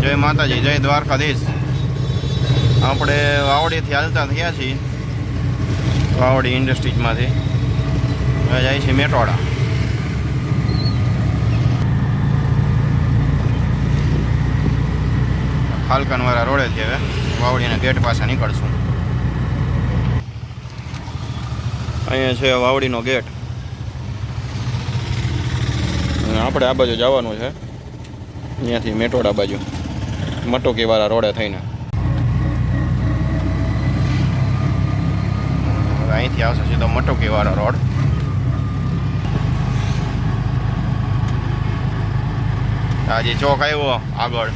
જય માતાજી, જય દ્વારકાધીશ. આપણે વાવડીથી હાલતા થયા છીએ, વાવડી ઇન્ડસ્ટ્રીઝમાંથી. હવે જાય છે મેટોડા. ફાલ્કનવાળા રોડેથી હવે વાવડીના ગેટ પાસે નીકળશું. અહીંયા છે વાવડીનો ગેટ. આપણે આ બાજુ જવાનું છે, અહીંયાથી મેટોડા બાજુ મટોકીવાળા રોડે થઈને. અહીંથી આવશે સીધો મટોકીવાળો રોડ. આ જે ચોક આવ્યો આગળ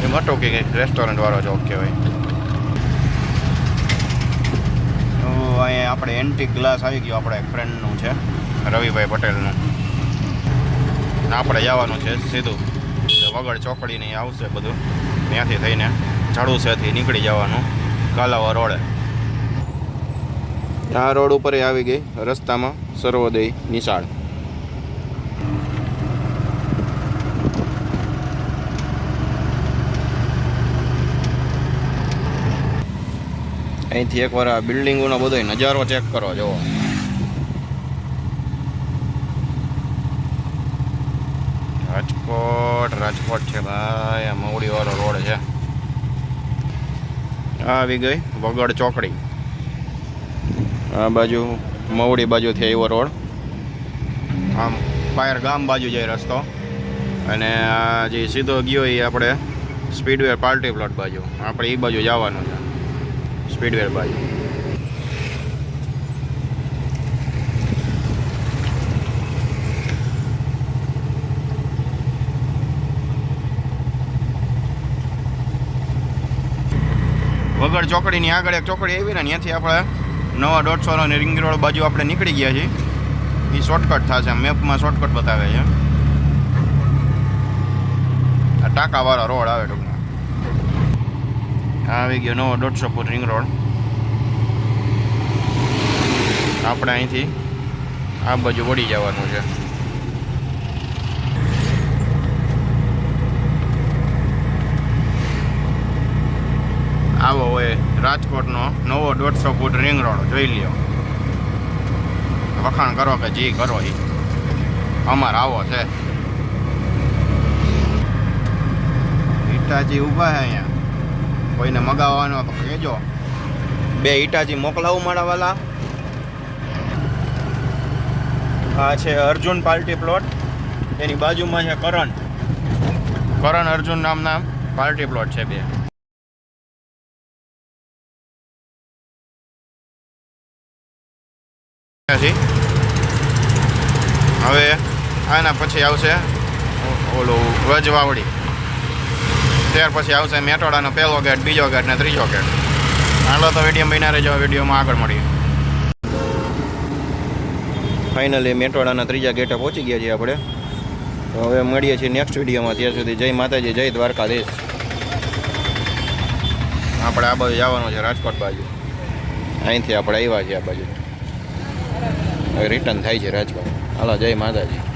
એ મટોકી રેસ્ટોરન્ટ વાળો ચોક કહેવાય. અહીંયા આપણે એન્ટિક ગ્લાસ આવી ગયો, આપણે એક ફ્રેન્ડનું છે, રવિભાઈ પટેલનું. આપણે જવાનું છે સીધું વગડ ચોકડીને આવશે બધું, ત્યાંથી થઈને ઝાડુસેથી નીકળી જવાનું કાલાવા રોડે. આ રોડ ઉપર આવી ગઈ રસ્તામાં સર્વોદય નિશાળ. અહીંથી એકવાર આ બિલ્ડિંગોનો બધો નજારો ચેક કરો. જુઓ, રાજકોટ છે ભાઈ. આ મવડીવાળો રોડ છે. આ આવી ગઈ વગડ ચોકડી. આ બાજુ મવડી બાજુથી આવ્યો રોડ, આમ પાયર ગામ બાજુ જાય રસ્તો. અને આ જે સીધો ગયો એ આપણે સ્પીડવેર પાર્ટી પ્લોટ બાજુ. આપણે એ બાજુ જવાનું છે, સ્પીડવેર બાજુ. વગડ ચોકડીની આગળ એક ચોકડી આવી ને, ત્યાંથી આપણે નવા 150 રિંગ રોડ બાજુ આપણે નીકળી ગયા છીએ. એ શોર્ટકટ થશે, મેપમાં શોર્ટકટ બતાવે છે. આ ટાંકાવાળો રોડ આવે ટૂંકમાં. આવી ગયો નવો 150 ફૂટ રિંગ રોડ. આપણે અહીંથી આ બાજુ વળી જવાનું છે. આવો હોય રાજકોટનો નવો 150 ફૂટ રિંગ રોડ. જોઈ લ્યો, વખાણ કરો કે જી કરો, એ અમારે આવો છે. ઈટાચી ઊભા છે અહીંયા, કોઈને મગાવવાનો તો કહેજો. 2 ઈટાચી મોકલાવું મારા વાલા. આ છે અર્જુન પાર્ટી પ્લોટ, એની બાજુમાં છે કરણ અર્જુન નામના પાર્ટી પ્લોટ છે 2. હવે આના પછી આવશે ઓલું વજવાવડી. ત્યાર પછી આવશે મેટોડાનો પહેલો ગેટ, બીજો ગેટ ને ત્રીજો ગેટ. હાલો તો વિડીયો બન્યા રહેજો, વિડીયોમાં આગળ મળીએ. ફાઇનલી મેટોડાના ત્રીજા ગેટે પહોંચી ગયા છીએ આપણે. તો હવે મળીએ છીએ નેક્સ્ટ વિડીયોમાં. ત્યાં સુધી જય માતાજી, જય દ્વારકાધીશ. આપણે આ બાજુ જવાનું છે રાજકોટ બાજુ. અહીંથી આપણે આવ્યા છીએ આ બાજુ, હવે રિટર્ન થાય છે રાજકોટ. હાલો, જય માતાજી.